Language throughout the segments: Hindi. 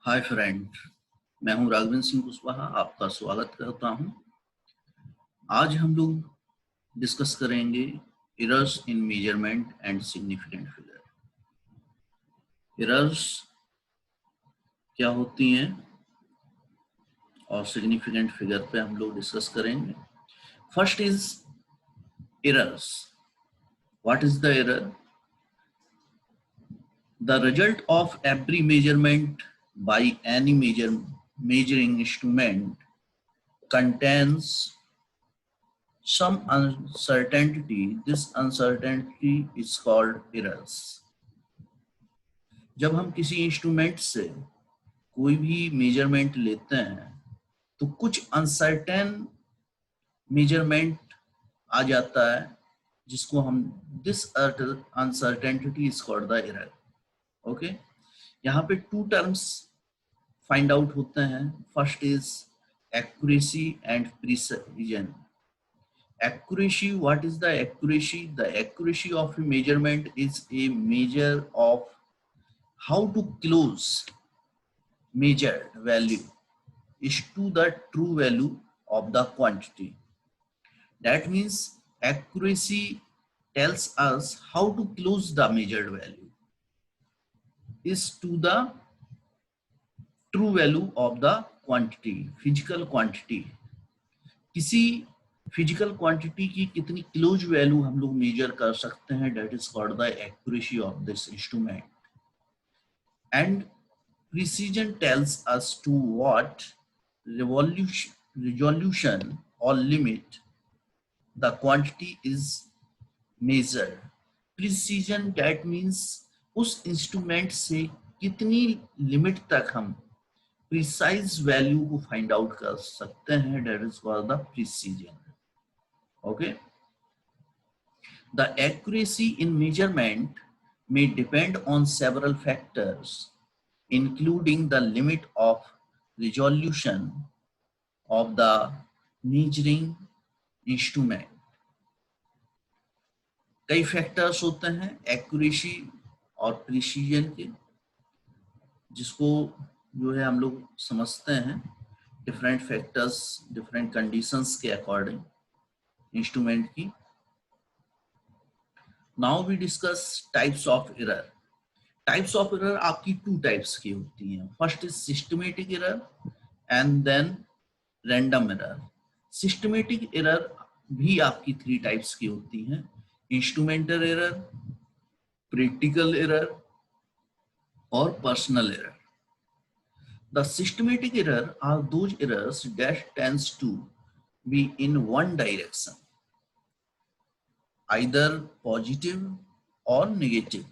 हाय फ्रेंड, मैं हूं राघवेंद्र सिंह कुशवाहा। आपका स्वागत करता हूं। आज हम लोग डिस्कस करेंगे errors in measurement and significant figure. Errors क्या होती हैं और सिग्निफिकेंट फिगर पे हम लोग डिस्कस करेंगे। First is errors. What is the error? The result of every measurement by any measuring instrument contains some uncertainty. This uncertainty is called errors. जब हम किसी इंस्ट्रूमेंट से कोई भी मेजरमेंट लेते हैं तो कुछ अनसर्टेन मेजरमेंट आ जाता है जिसको हम this uncertainty is called the error. Okay, यहाँ पे टू टर्म्स फाइंड आउट होते हैं। First is accuracy and precision. Accuracy, what is the accuracy? The accuracy of a measurement is a measure of how to close measured value is to the true value of the quantity. That means accuracy tells us how to close the measured value is to the true value of the quantity, physical quantity. किसी फिजिकल क्वांटिटी की कितनी क्लोज वैल्यू हम लोग मेजर कर सकते हैं, that is called the accuracy of this instrument. And precision tells us to what resolution और limit the quantity is measured. Precision that means उस इंस्ट्रूमेंट से कितनी लिमिट तक हम प्रिसाइज वैल्यू को फाइंड आउट कर सकते हैं, that is called the precision. Okay, the accuracy in measurement may depend on several factors, including the limit of resolution of the measuring instrument. कई फैक्टर्स होते हैं एक्यूरेसी और प्रिसीजन के, जिसको जो है हम लोग समझते हैं डिफरेंट फैक्टर्स डिफरेंट कंडीशंस के अकॉर्डिंग इंस्ट्रूमेंट की। Now we discuss types of error. Types of error आपकी टू टाइप्स की होती हैं। First is systematic error and then random error. Systematic error भी आपकी थ्री टाइप्स की होती हैं: इंस्ट्रूमेंटल एरर, प्रैक्टिकल एरर और personal error. The systematic error are those errors that tends to be in one direction, either positive or negative.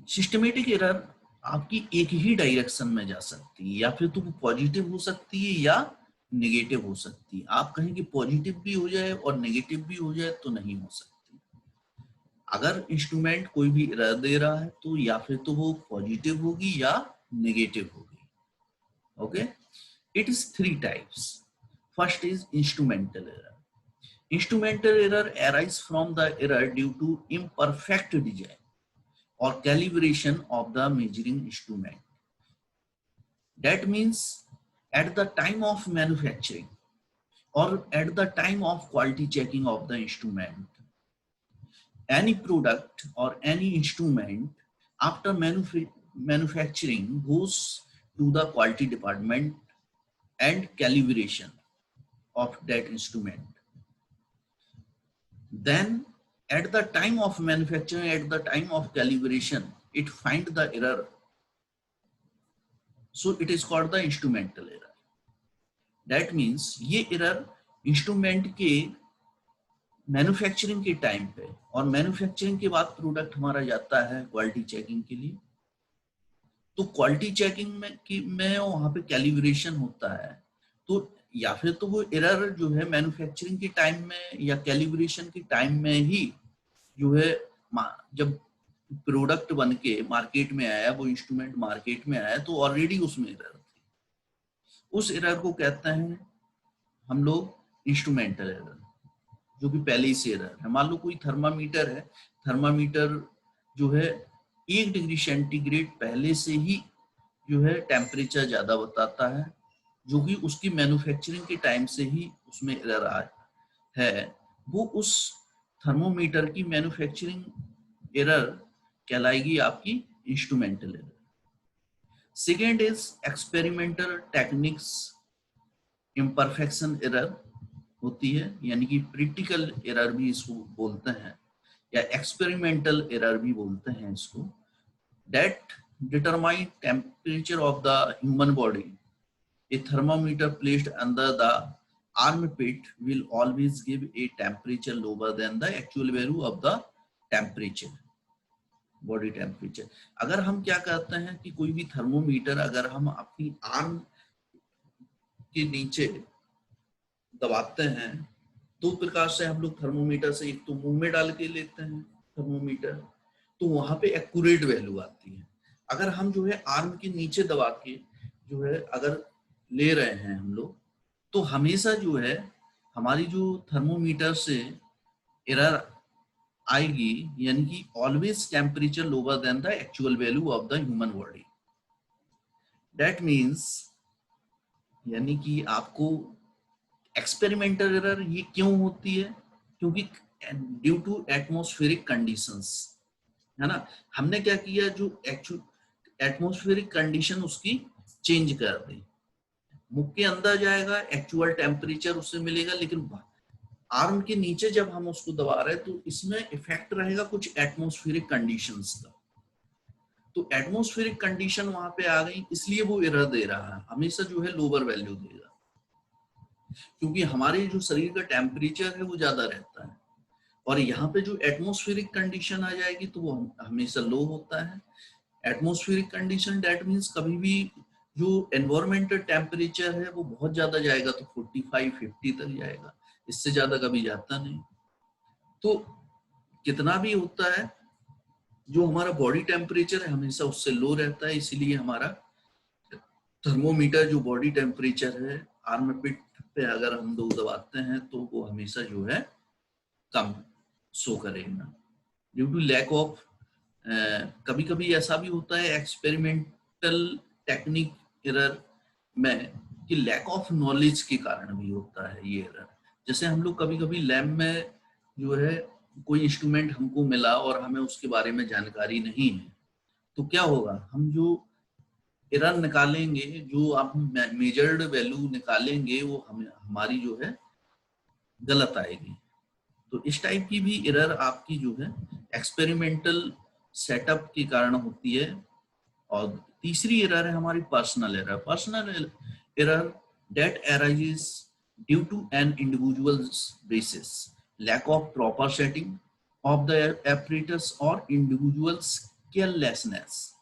Systematic error आपकी एक ही डायरेक्शन में जा सकती है, या फिर तो वो पॉजिटिव हो सकती है या नेगेटिव हो सकती है। आप कहें कि पॉजिटिव भी हो जाए और नेगेटिव भी हो जाए तो नहीं हो सकती। अगर इंस्ट्रूमेंट कोई भी एरर दे रहा है तो या फिर तो वो पॉजिटिव होगी या नेगेटिव होगी। Okay, it is three types. First is instrumental error. Instrumental error arises from the error due to imperfect design or calibration of the measuring instrument. That means at the time of manufacturing or at the time of quality checking of the instrument, any product or any instrument after manufacturing goes to the quality department and calibration of that instrument. Then at the time of manufacturing, at the time of calibration, it finds the error. So it is called the instrumental error. That means ये error instrument के मैन्युफैक्चरिंग के टाइम पे और मैन्युफैक्चरिंग के बाद प्रोडक्ट हमारा जाता है क्वालिटी चेकिंग के लिए। तो क्वालिटी चेकिंग में वहां पे कैलिब्रेशन होता है, तो या फिर तो वो एरर जो है मैन्युफैक्चरिंग के टाइम में या कैलिब्रेशन के टाइम में ही जो है, जब प्रोडक्ट बन के मार्केट में आया, वो इंस्ट्रूमेंट मार्केट में आया तो ऑलरेडी उसमें एरर थी। उस एरर को कहते हैं हम लोग इंस्ट्रूमेंटल एरर, जो कि पहले ही से एरर है। मान लो कोई थर्मामीटर है, थर्मामीटर जो है 1 डिग्री सेंटीग्रेड पहले से ही जो है टेम्परेचर ज्यादा बताता है, जो कि उसकी मैन्युफैक्चरिंग के टाइम से ही उसमें एरर है, वो उस थर्मोमीटर की मैन्युफैक्चरिंग एरर कहलाएगी आपकी instrumental error. Second is experimental techniques imperfection error होती है, यानी कि क्रिटिकल एरर भी इसको बोलते हैं या एक्सपेरिमेंटल एरर भी बोलते हैं इसको। That determine temperature of the human body. A thermometer placed under the armpit will always give a temperature lower than the actual value of the temperature, body temperature। अगर हम क्या कहते हैं कि कोई भी थर्मोमीटर अगर हम अपनी आर्म के नीचे दबाते हैं, दो प्रकार से हम लोग थर्मोमीटर से, एक तो मुंह में डाल के लेते हैं थर्मोमीटर, तो वहां पे एक्यूरेट वैल्यू आती है। अगर हम जो है आर्म के नीचे दबा के जो है अगर ले रहे हैं हम लोग, तो हमेशा जो है हमारी जो थर्मोमीटर से एरर आएगी, यानी कि always temperature lower than the actual value of the human body. That means यानी कि आपको एक्सपेरिमेंटल एरर ये क्यों होती है, क्योंकि ड्यू टू एटमॉस्फेरिक कंडीशंस, है ना। हमने क्या किया, जो एक्चुअल एटमॉस्फेरिक कंडीशन उसकी चेंज कर दी, मुख के अंदर जाएगा, एक्चुअल टेम्परेचर उससे मिलेगा, लेकिन आर्म के नीचे जब हम उसको दबा रहे हैं तो इसमें इफेक्ट रहेगा कुछ एटमॉस्फेरिक कंडीशंस का। तो एटमॉस्फेरिक कंडीशन वहां पे आ गई, इसलिए वो एरर दे रहा है, हमेशा जो है लोअर वैल्यू देगा, क्योंकि हमारे जो शरीर का टेम्परेचर है वो ज्यादा रहता है, और यहाँ पे जो एटमॉस्फेरिक कंडीशन आ जाएगी तो वो हमेशा लो होता है। एटमॉस्फेरिक कंडीशन दैट मीन्स कभी भी जो एनवायरमेंटल टेम्परेचर है वो बहुत ज्यादा जाएगा तो 45-50 तक जाएगा, इससे ज्यादा कभी जाता नहीं। तो कितना भी होता है, जो हमारा बॉडी टेम्परेचर है हमेशा उससे लो रहता है, इसीलिए हमारा थर्मोमीटर जो बॉडी टेम्परेचर है आर्मपिट पे अगर हम लोग दबाते हैं तो वो हमेशा जो है कम शो करेगा, ड्यू टू लैक ऑफ। कभी कभी ऐसा भी होता है एक्सपेरिमेंटल टेक्निक एरर में कि लैक ऑफ नॉलेज के कारण भी होता है ये एरर। जैसे हम लोग कभी कभी लैब में जो है कोई इंस्ट्रूमेंट हमको मिला और हमें उसके बारे में जानकारी नहीं है, तो क्या होगा, हम जो एरर निकालेंगे, जो आप मेजर्ड वैल्यू निकालेंगे वो हमारी जो है गलत आएगी। तो इस टाइप की भी एरर आपकी जो है एक्सपेरिमेंटल सेटअप के कारण होती है। और तीसरी एरर है हमारी personal error. Personal error that arises due to an individuals basis, lack of proper setting of the apparatus or individual's carelessness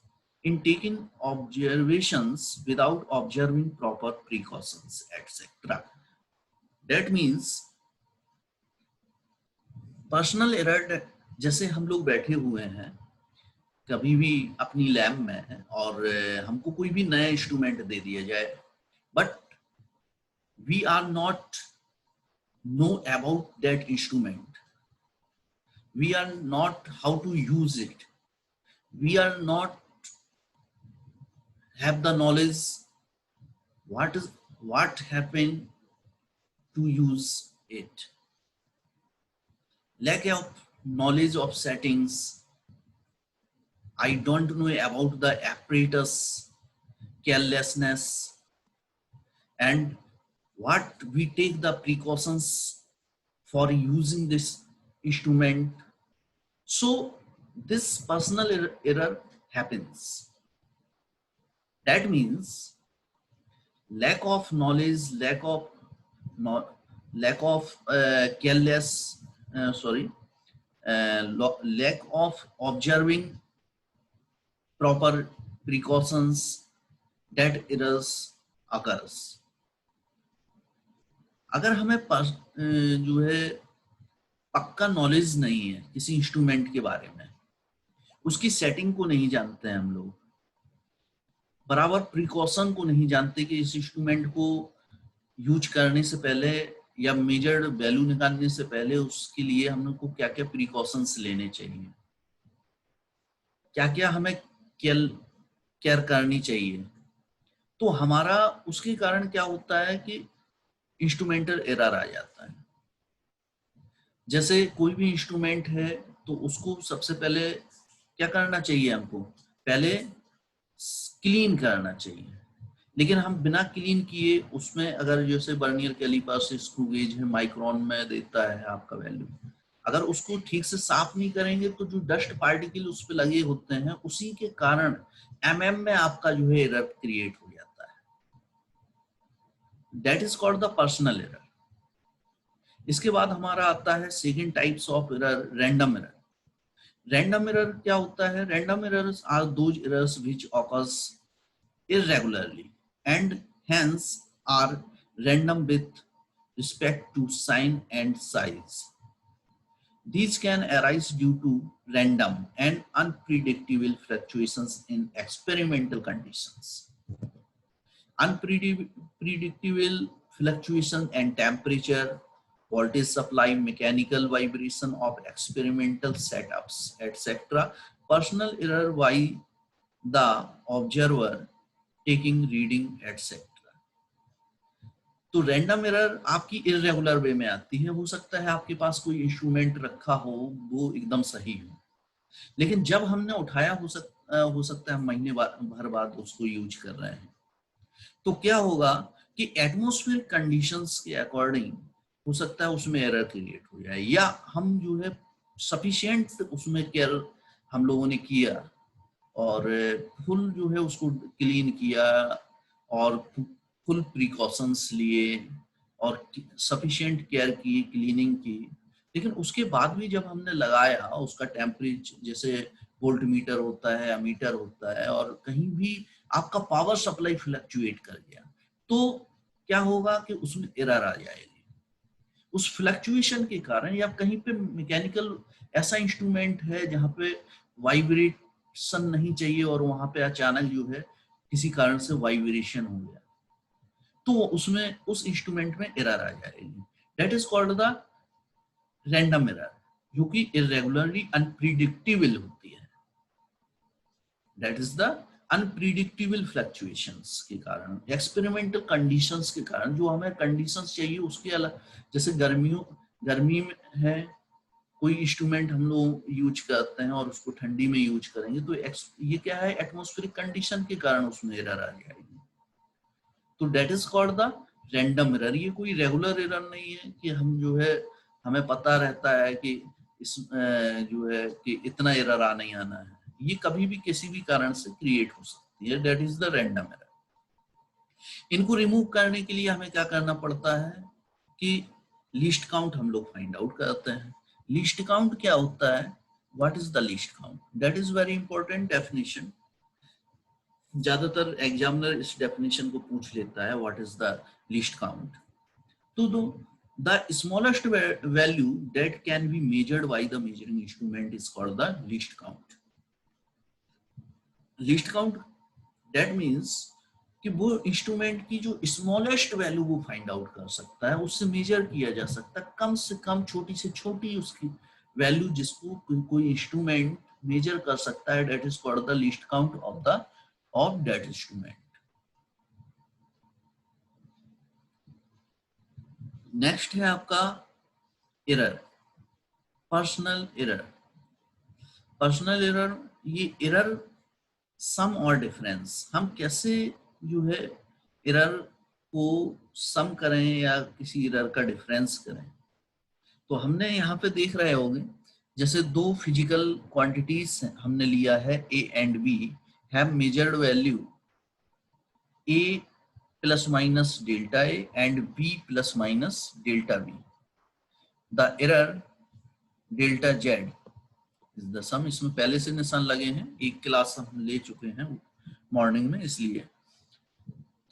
in taking observations without observing proper precautions, etc. That means personal error, जैसे हम लोग बैठे हुए हैं कभी भी अपनी लैब में और हमको कोई भी नया इंस्ट्रूमेंट दे दिया जाए, but we are not know about that instrument, we are not how to use it, we are not have the knowledge what happened to use it, lack of knowledge of settings, I don't know about the apparatus, carelessness, and what we take the precautions for using this instrument. So this personal error happens. That means lack of knowledge, lack of careless, lack of observing proper precautions, that errors occurs. अगर हमें जो है पक्का नॉलेज नहीं है किसी इंस्ट्रूमेंट के बारे में, उसकी सेटिंग को नहीं जानते हैं हम लोग, बराबर प्रिकॉशन को नहीं जानते कि इस इंस्ट्रूमेंट को यूज करने से पहले या मेजर्ड वैल्यू निकालने से पहले उसके लिए हम लोग को क्या क्या प्रिकॉशंस लेने चाहिए, क्या क्या हमें केयर करनी चाहिए। तो हमारा उसके कारण क्या होता है कि इंस्ट्रूमेंटल एरर आ जाता है। जैसे कोई भी इंस्ट्रूमेंट है तो उसको सबसे पहले क्या करना चाहिए, हमको पहले क्लीन करना चाहिए। लेकिन हम बिना क्लीन किए उसमें अगर जैसे बर्नियर कैलिपर से स्क्रू गेज है, माइक्रोन में देता है आपका वैल्यू, अगर उसको ठीक से साफ नहीं करेंगे तो जो डस्ट पार्टिकल उस पर लगे होते हैं उसी के कारण एमएम में आपका जो है एरर क्रिएट हो जाता है। That is called the personal error. इसके बाद हमारा आता है second types of error, random error. Random error क्या होता है? Random errors are those errors which occurs irregularly and hence are random with respect to sign and size. These can arise due to random and unpredictable fluctuations in experimental conditions. Unpredictable fluctuation and temperature, voltage supply, mechanical vibration of experimental setups, etc. Personal error by the observer taking reading, etc. तो रैंडम एरर आपकी इरेगुलर वे में आती है। हो सकता है आपके पास कोई इंस्ट्रूमेंट रखा हो वो एकदम सही हो, लेकिन जब हमने उठाया हो सकता है हम महीने भर बाद उसको यूज कर रहे हैं, तो क्या होगा कि एटमॉस्फेयर कंडीशंस के अकॉर्डिंग हो सकता है उसमें एरर क्रिएट हो जाए, या हम जो है सफिशिएंट उसमें केयर हम लोगों ने किया और फुल जो है उसको क्लीन किया और फुल प्रिकॉशंस लिए और सफिशिएंट केयर की, क्लीनिंग की, लेकिन उसके बाद भी जब हमने लगाया उसका टेम्परेचर, जैसे वोल्ट मीटर होता है, अमीटर होता है, और कहीं भी आपका पावर सप्लाई फ्लक्चुएट कर गया तो क्या होगा कि उसमें एरर आ जाएगी। उस फ्लक्चुएशन के कारण, या कहीं पे मैकेनिकल ऐसा इंस्ट्रूमेंट है जहां पे वाइब्रेशन नहीं चाहिए और वहां पे अचानक जो है किसी कारण से वाइब्रेशन हो गया, तो उसमें उस इंस्ट्रूमेंट में एरर आ जाएगी। That is called the random error, जो कि इरेगुलरली अनप्रिडिक्टेबल होती है। That is the unpredictable fluctuations के कारण, एक्सपेरिमेंटल कंडीशंस के कारण, जो हमें कंडीशंस चाहिए उसके अलग। जैसे गर्मी में है, कोई इंस्ट्रूमेंट हम लोग यूज करते हैं और उसको ठंडी में यूज करेंगे तो ये क्या है, एटमॉस्फेरिक कंडीशन के कारण उसमें एरर आ जाएगी। तो that is called the random error. ये कोई रेगुलर एरर नहीं है कि हम जो है हमें पता रहता है कि इस जो है कि इतना एरर आना ही आना है। ये कभी भी किसी भी कारण से क्रिएट हो सकती है। That is the random error. इनको रिमूव करने के लिए हमें क्या करना पड़ता है कि लीस्ट काउंट हम लोग फाइंड आउट करते हैं। लीस्ट काउंट क्या होता है? What is the least count? That is very important definition. ज्यादातर एग्जामिनर इस डेफिनेशन को पूछ लेता है, what is the least count. तो the smallest value that can be measured by the measuring instrument is called the least count. Least count that means कि वो इंस्ट्रूमेंट की जो स्मॉलेस्ट वैल्यू वो फाइंड आउट कर सकता है, उससे मेजर किया जा सकता है, कम से कम छोटी से छोटी उसकी वैल्यू जिसको कोई इंस्ट्रूमेंट मेजर कर सकता है, that is called the least count of that instrument. Next है आपका error, personal error. Personal error, ये एरर सम और डिफरेंस, हम कैसे जो है एरर को सम करें या किसी एरर का डिफरेंस करें। तो हमने यहाँ पे देख रहे होंगे, जैसे दो फिजिकल क्वांटिटीज हमने लिया है, A and B have measured value A plus minus delta A and B plus minus delta B. The error delta Z is the sum. इसमें पहले से निशान लगे हैं, एक क्लास हम ले चुके हैं मॉर्निंग में, इसलिए।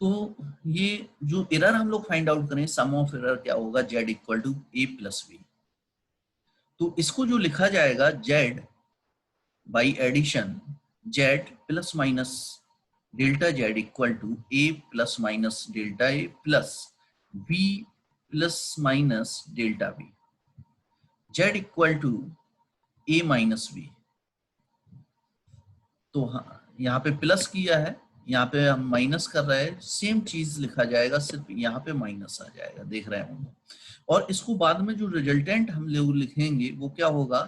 तो ये जो एरर हम लोग फाइंड आउट करें, सम ऑफ एरर क्या होगा, Z equal to A plus B. तो इसको जो लिखा जाएगा, Z by addition Z plus minus delta Z equal to A plus minus delta A plus B plus minus delta B. Z equal to A minus B. तो हाँ, यहाँ पे प्लस किया है, यहाँ पे हम माइनस कर रहे हैं, सेम चीज लिखा जाएगा, सिर्फ यहाँ पे माइनस आ जाएगा, देख रहे हैं। और इसको बाद में जो रिजल्टेंट हम लोग लिखेंगे वो क्या होगा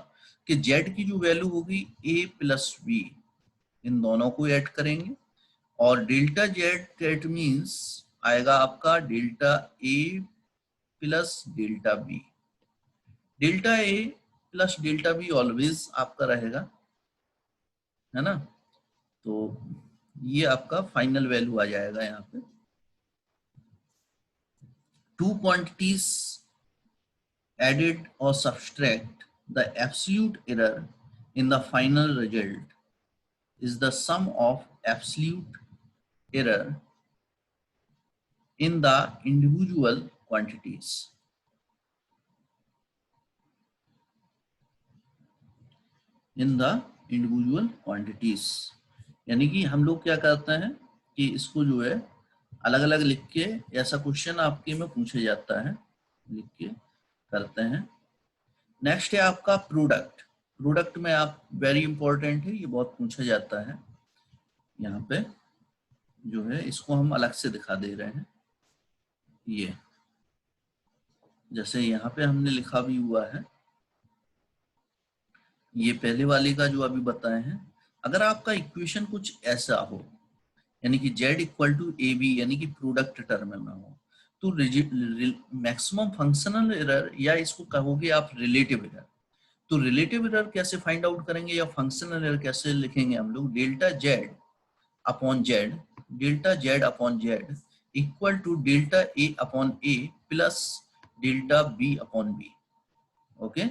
कि z की जो वैल्यू होगी a प्लस बी, इन दोनों को ऐड करेंगे, और डेल्टा जेड दैट मीन्स आएगा आपका delta a plus delta B. Delta a plus delta B always आपका रहेगा, है ना। तो ये आपका फाइनल वैल्यू आ जाएगा यहाँ पे। Two quantities added or subtract, the absolute error in the final result is the sum of absolute error in the individual quantities. In the individual quantities, यानी कि हम लोग क्या करते हैं कि इसको जो है अलग अलग लिख के, ऐसा क्वेश्चन आपके में पूछा जाता है, लिख के करते हैं। नेक्स्ट है आपका प्रोडक्ट। प्रोडक्ट में आप वेरी इंपॉर्टेंट है, ये बहुत पूछा जाता है। यहाँ पे जो है इसको हम अलग से दिखा दे रहे हैं, ये जैसे यहाँ पे हमने लिखा भी हुआ है, ये पहले वाले का जो अभी बताए हैं। अगर आपका इक्वेशन कुछ ऐसा हो, यानी कि z equal to A B, यानी कि प्रोडक्ट टर्म में हो, तो मैक्सिमम फंक्शनल एरर, या इसको कहोगे आप रिलेटिव एरर। तो रिलेटिव एरर कैसे फाइंड आउट करेंगे, या फंक्शनल एरर कैसे लिखेंगे हम लोग, delta Z upon Z, delta Z upon Z equal to delta A upon A plus delta B upon B. Okay,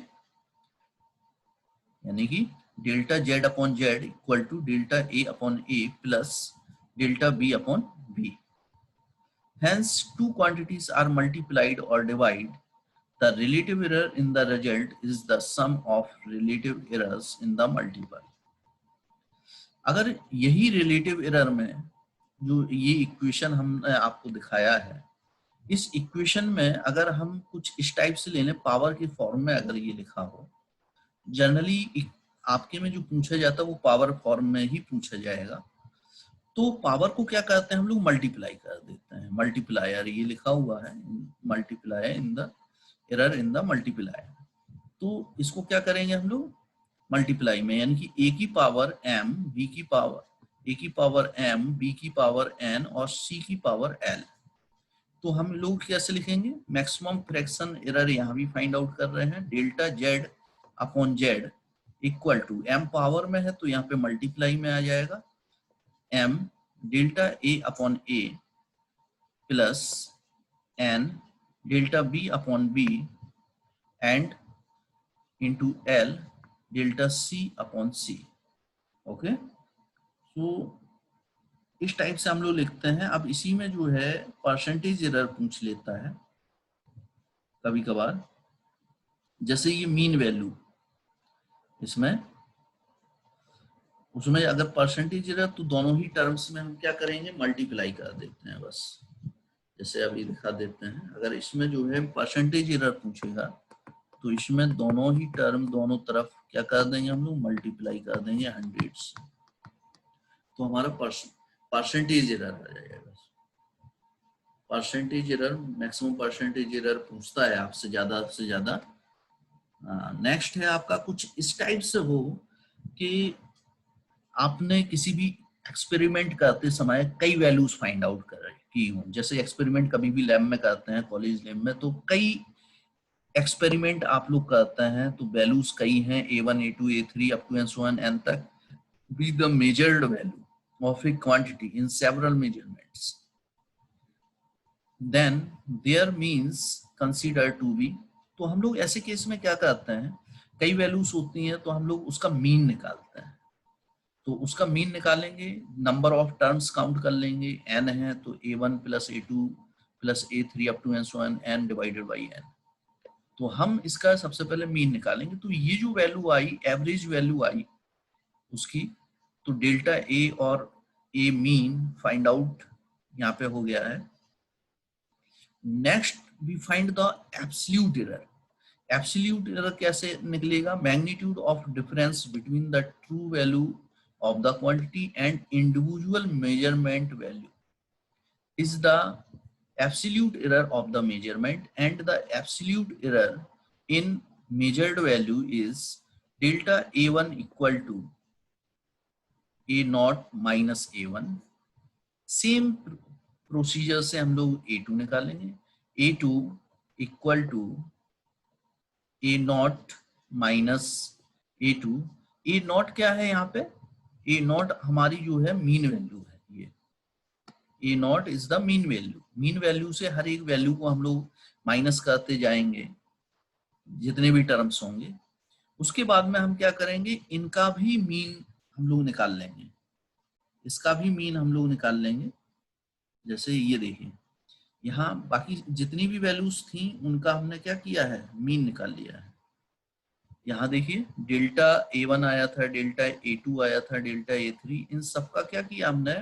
यानी कि delta Z upon Z equal to delta A upon A plus delta B upon B. Hence, two quantities are multiplied or divided. The relative error in the result is the sum of relative errors in the multiple. अगर यही रिलेटिव एरर में जो ये इक्वेशन हमने आपको दिखाया है, इस इक्वेशन में अगर हम कुछ इस टाइप से ले लें, पावर के फॉर्म में अगर ये लिखा हो, जनरली आपके में जो पूछा जाता है वो पावर फॉर्म में ही पूछा जाएगा, तो पावर को क्या करते हैं हम लोग, मल्टीप्लाई कर देते हैं। मल्टीप्लायर ये लिखा हुआ है, multiply in the error in the multiplier. तो इसको क्या करेंगे हम लोग मल्टीप्लाई में, यानी कि a की पावर m, b की पावर a की पावर m, b की पावर n और c की पावर l। तो हम लोग कैसे लिखेंगे, मैक्सिमम फ्रैक्शन एरर यहाँ भी फाइंड आउट कर रहे हैं, delta Z upon Z equal to m power में है तो यहाँ पे मल्टीप्लाई में आ जाएगा, m delta a upon a plus n delta b upon b and into l delta c upon c। Okay, तो इस टाइप से हम लोग लिखते हैं। अब इसी में जो है परसेंटेज एरर पूछ लेता है कभी कभार, जैसे ये मीन वैल्यू, इसमें उसमें अगर परसेंटेज एरर तो दोनों ही टर्म्स में हम क्या करेंगे, मल्टीप्लाई कर देते हैं बस। जैसे अभी दिखा देते हैं, अगर इसमें जो है परसेंटेज एरर पूछेगा तो इसमें दोनों ही टर्म दोनों तरफ क्या कर देंगे हम लोग, मल्टीप्लाई कर देंगे 100 से, तो हमारा परसेंटेज एरर आ जाएगा। Percentage error, maximum percentage error पूछता है आपसे ज्यादा से ज्यादा। नेक्स्ट है आपका कुछ इस टाइप से हो कि आपने किसी भी एक्सपेरिमेंट करते समय कई वैल्यूज फाइंड आउट की हो। जैसे एक्सपेरिमेंट कभी भी लैब में करते हैं, कॉलेज लैब में, तो कई एक्सपेरिमेंट आप लोग करते हैं, तो वैल्यूज कई हैं, A1 A2 A3 up to n n तक, be the measured value of a quantity in several measurements, then there means consider to be। तो हम लोग ऐसे केस में क्या करते हैं, कई वैल्यूज होती हैं तो हम लोग उसका मीन निकालते हैं। तो उसका मीन निकालेंगे, नंबर ऑफ टर्म्स काउंट कर लेंगे, n है तो A1 plus A2 plus A3 up to n divided by n। तो हम इसका सबसे पहले मीन निकालेंगे। तो ये जो वैल्यू आई, एवरेज वैल्यू आई उसकी, तो डेल्टा ए और ए मीन फाइंड आउट यहाँ पे हो गया है। Next we find the absolute error. Absolute error कैसे निकलेगा, magnitude of difference between the true value of the quantity and individual measurement value is the absolute error of the measurement, and the absolute error in measured value is delta A1 equal to A naught minus A1. Same procedure से हम लोग A2 निकालेंगे. A2 equal to A naught minus A2. A naught क्या है यहाँ पे? A नॉट हमारी जो है मीन वैल्यू है. ये A not is the mean value. Mean value से हर एक वैल्यू को हम लोग माइनस करते जाएंगे जितने भी टर्म्स होंगे. उसके बाद में हम क्या करेंगे, इनका भी मीन हम लोग निकाल लेंगे, इसका भी मीन हम लोग निकाल लेंगे. जैसे ये देखिए, यहाँ बाकी जितनी भी वैल्यूज थी उनका हमने क्या किया है, मीन निकाल लिया है. यहाँ देखिए डेल्टा A1 आया था, डेल्टा A2 आया था, डेल्टा A3, इन सबका क्या किया हमने,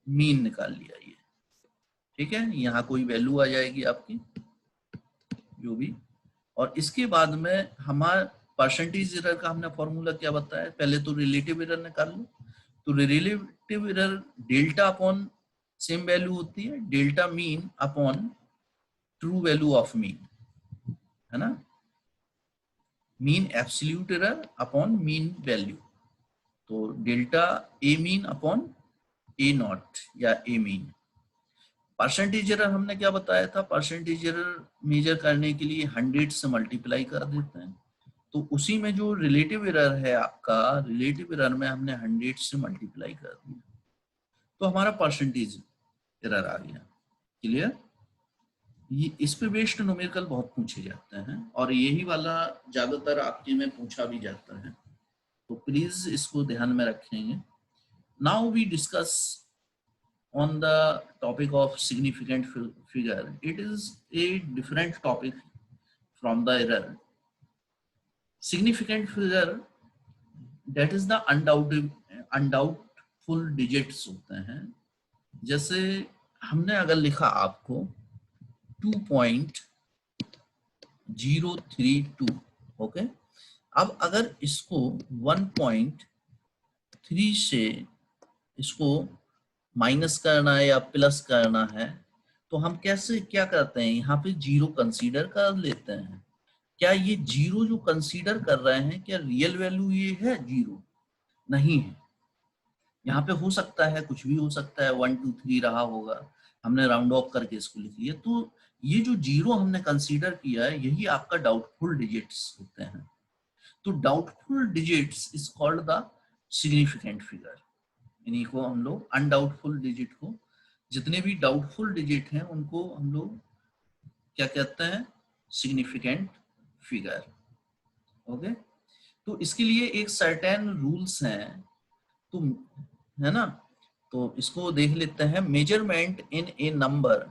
मीन निकाल लिया. ये ठीक है. यहाँ कोई वैल्यू आ जाएगी आपकी जो भी. और इसके बाद में हमारा परसेंटेज एरर का हमने फॉर्मूला क्या बताया, पहले तो रिलेटिव एरर निकाल लो. तो relative error delta upon same value होती है, delta mean upon true value of mean, है ना. Mean absolute error upon mean value. तो delta A mean upon A not या ए मीन. परसेंटेज एरर हमने क्या बताया था, परसेंटेज एरर मेजर करने के लिए 100 से मल्टीप्लाई कर देते हैं. तो उसी में जो रिलेटिव एरर है आपका, रिलेटिव एरर में हमने 100 से मल्टीप्लाई कर दिया, तो हमारा परसेंटेज एरर आ गया. क्लियर. ये इस पे बेस्ड न्यूमेरिकल बहुत पूछे जाते हैं और यही वाला ज्यादातर आपके में पूछा भी जाता है, तो प्लीज इसको ध्यान में रखेंगे. Now we discuss on the topic of significant figure. It is a different topic from the error. Significant figure, that is the undoubtful digits होते हैं. जैसे हमने अगर लिखा आपको 2.032, ओके. अब अगर इसको 1.3 से इसको माइनस करना है या प्लस करना है, तो हम कैसे क्या करते हैं, यहाँ पे जीरो कंसीडर कर लेते हैं. क्या ये जीरो जो कंसीडर कर रहे हैं, क्या रियल वैल्यू ये है जीरो? नहीं है. यहाँ पे हो सकता है, कुछ भी हो सकता है, 1 2 3 रहा होगा, हमने राउंड ऑफ करके इसको लिख लिया. तो ये जो जीरो हमने कंसीडर किया है, यही आपका डाउटफुल डिजिट्स होते हैं. तो doubtful digits is called the significant figure. इन्हीं को हम लोग अनडाउटफुल डिजिट को, जितने भी डाउटफुल डिजिट हैं उनको हम लोग क्या कहते हैं, सिग्निफिकेंट फिगर. ओके. तो इसके लिए एक सर्टेन रूल्स हैं, तो है ना. तो इसको देख लेते हैं. Measurement in A number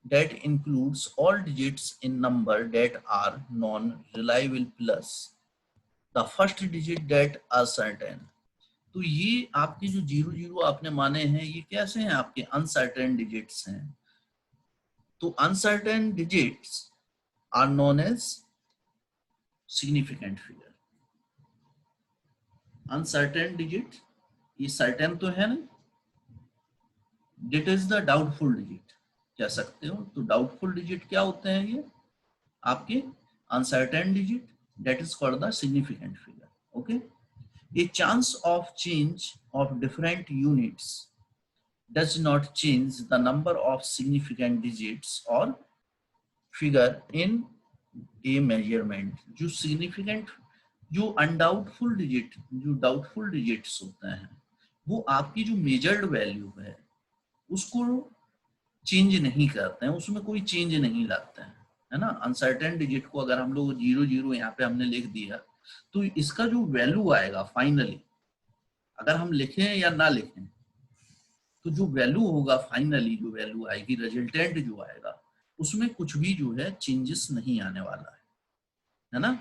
that includes all digits in number that are non-reliable plus the first digit that are certain. तो ये आपके जो 00 आपने माने हैं, ये कैसे हैं, आपके अनसर्टेन डिजिट्स हैं. तो uncertain digits are known as significant figure. Uncertain digit, ये सर्टेन तो है ना, that is the doubtful digit कह सकते हो. तो डाउटफुल डिजिट क्या होते हैं, ये आपके uncertain digit, that is called the significant figure. Okay. A chance of change of different units does not change the number of significant digits or figure in a measurement. जो significant, जो undoubtful digit, जो doubtful digits होते हैं, वो आपकी जो measured value है उसको चेंज नहीं करते हैं, उसमें कोई चेंज नहीं लाते हैं, है ना. अनसर्टेन डिजिट को अगर हम लोग 00 यहाँ पे हमने लिख दिया, तो इसका जो वैल्यू आएगा फाइनली, अगर हम लिखें या ना लिखें, तो जो वैल्यू होगा फाइनली, जो वैल्यू आएगी, रिजल्टेंट जो आएगा, उसमें कुछ भी जो है चेंजेस नहीं आने वाला है ना.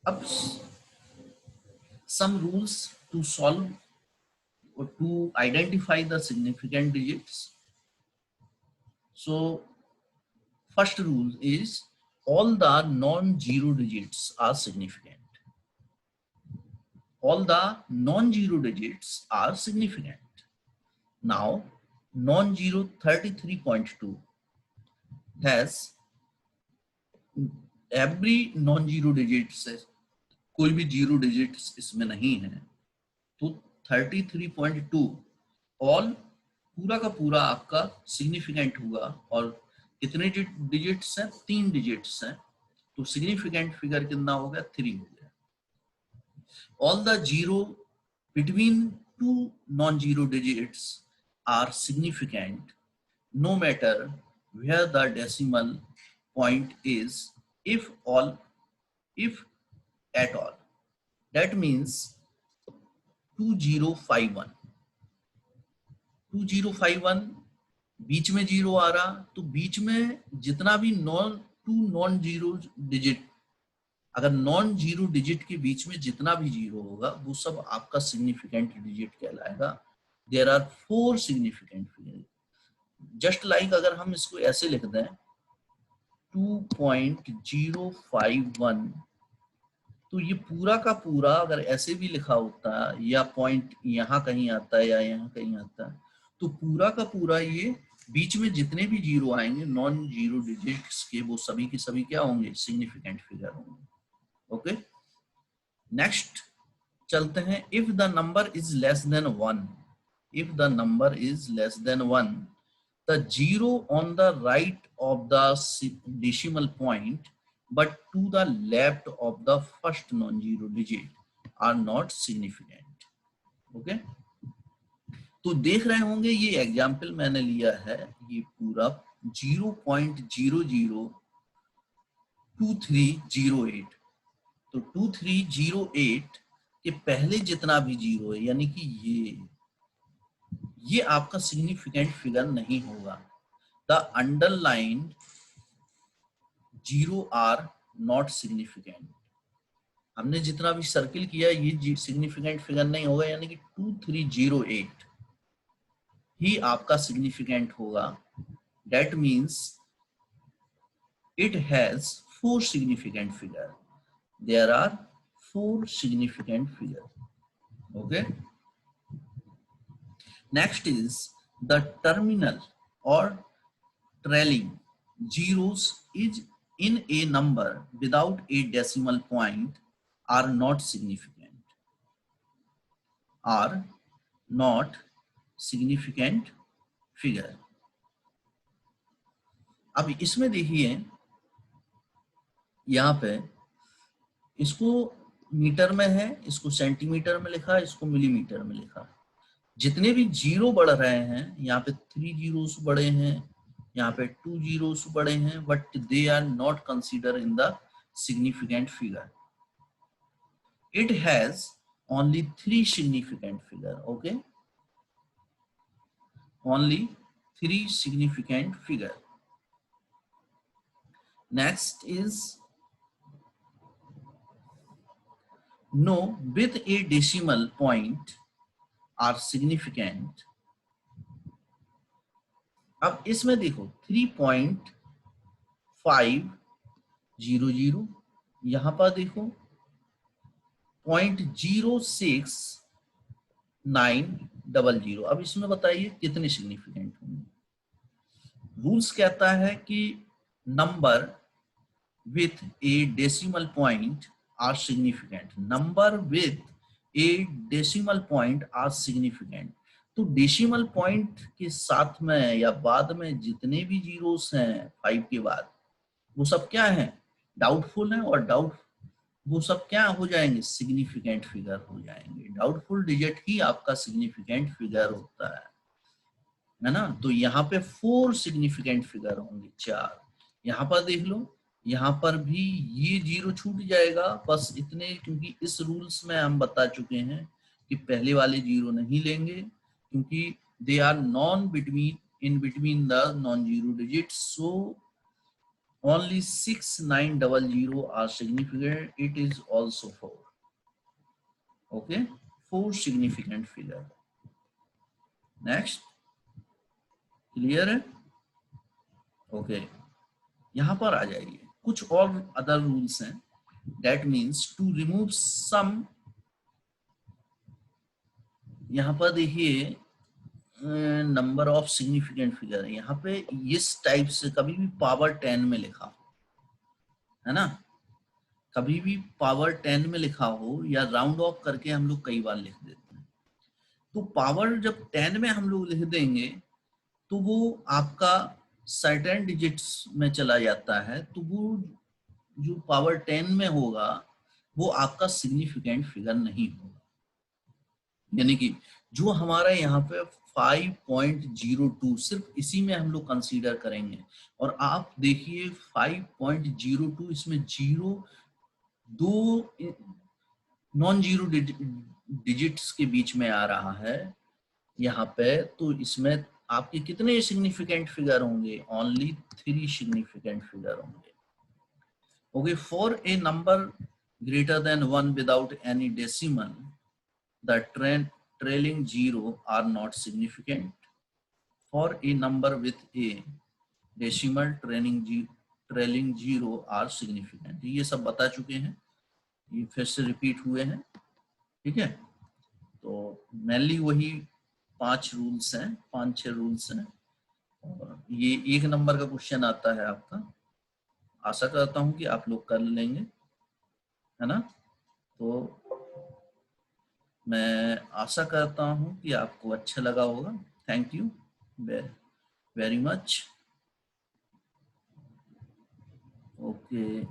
अब some rules to solve or to identify the significant digits. So first rule is all the non-zero digits are significant. all the non-zero digits are significant. Now non-zero 33.2 has every non-zero digits है, कोई भी जीरो डिजिट्स इसमें नहीं है, तो 33.2 ऑल पूरा का पूरा आपका सिग्निफिकेंट हुआ। और कितने डिजिट्स हैं? 3 डिजिट्स हैं, तो सिग्निफिकेंट फिगर कितना हो गया? 3 हो गया। All the zero between two non zero digits are significant no matter where the decimal point is, if at all. That means 2051 बीच में जीरो आ रहा, तो बीच में जितना भी नॉन जीरो डिजिट, अगर नॉन जीरो डिजिट के बीच में जितना भी जीरो होगा वो सब आपका सिग्निफिकेंट डिजिट कहलाएगा। There are 4 significant figure. Just like अगर हम इसको ऐसे लिख दें 2.051, तो ये पूरा का पूरा अगर ऐसे भी लिखा होता या पॉइंट यहाँ कहीं आता है या यहाँ कहीं आता है, तो पूरा का पूरा ये बीच में जितने भी जीरो आएंगे नॉन जीरो डिजिट्स के, वो सभी के सभी क्या होंगे? सिग्निफिकेंट फिगर होंगे। ओके, नेक्स्ट चलते हैं। If the number is less than 1, if the number is less than 1, the zero on the right of the decimal point but to the left of the first non-zero digit are not significant. Okay, तो देख रहे होंगे ये एग्जाम्पल मैंने लिया है, ये पूरा 0.002308, तो 2308 के पहले जितना भी जीरो है, यानी कि ये आपका सिग्निफिकेंट फिगर नहीं होगा। The underline zero are not significant. हमने जितना भी सर्किल किया ये सिग्निफिकेंट फिगर नहीं होगा, यानी कि 2308 ही आपका सिग्निफिकेंट होगा। That means it has 4 significant figure. There are 4 significant figure. Okay, next is the terminal or trailing zeros is in a number without a decimal point are not significant. Are not significant figure. अब इसमें देखिए यहाँ पे इसको मीटर में है, इसको सेंटीमीटर में लिखा, इसको मिलीमीटर में लिखा। जितने भी जीरो बढ़ रहे हैं, यहाँ पे 3 जीरोस बढ़े हैं, यहाँ पे 2 जीरोस बढ़े हैं, but they are not consider in the significant figure. It has only 3 significant figure. Okay, only 3 significant figure. Next is no with a decimal point are significant. अब इसमें देखो 3.500, यहां पर देखो 0.06900। अब इसमें बताइए कितने सिग्निफिकेंट होंगे? रूल्स कहता है कि number with a decimal point are significant. Number with a decimal point are significant. तो डेसिमल पॉइंट के साथ में या बाद में जितने भी जीरोस हैं 5 के बाद, वो सब क्या है? डाउटफुल है, और वो सब क्या हो जाएंगे? सिग्निफिकेंट फिगर हो जाएंगे। डाउटफुल डिजिट ही आपका सिग्निफिकेंट फिगर होता है ना। तो यहाँ पे 4 सिग्निफिकेंट फिगर होंगे, 4। यहाँ पर देख लो, यहाँ पर भी ये जीरो छूट जाएगा, बस इतने, क्योंकि इस रूल्स में हम बता चुके हैं कि पहले वाले जीरो नहीं लेंगे, क्योंकि they are in between the non-zero digits, so only 6900 are significant. It is also 4. Okay, 4 significant figure. Next, clear है? Okay, यहाँ पर आ जाइए। कुछ और अदर रूल्स हैं। That means to remove some यहाँ पर देखिए नंबर ऑफ सिग्निफिकेंट फिगर, यहाँ पे इस टाइप से कभी भी पावर 10 में लिखा हो, है ना, कभी भी पावर 10 में लिखा हो या राउंड ऑफ करके हम लोग कई बार लिख देते हैं। तो पावर जब 10 में हम लोग लिख देंगे तो वो आपका सर्टेन डिजिट्स में चला जाता है, तो वो जो पावर 10 में होगा वो आपका सिग्निफिकेंट फिगर नहीं होगा। यानी कि जो हमारा यहाँ पे 5.02 सिर्फ इसी में हम लोग कंसीडर करेंगे। और आप देखिए 5.02 इसमें जीरो, दो नॉन जीरो डिजिट्स के बीच में आ रहा है यहाँ पे, तो इसमें आपके कितने सिग्निफिकेंट फिगर होंगे? ओनली 3 सिग्निफिकेंट फिगर होंगे। Okay, for a number greater than 1 without any decimal the trailing zero are not significant. For a number with a decimal trailing zero are significant. ये सब बता चुके हैं, ये फिर से रिपीट हुए हैं, ठीक है। तो मेनली वही 5 रूल्स हैं, 5-6 रूल्स हैं। और ये 1 नंबर का क्वेश्चन आता है आपका, आशा करता हूँ कि आप लोग कर लेंगे, है ना। तो मैं आशा करता हूँ कि आपको अच्छा लगा होगा। Thank you very much. Okay.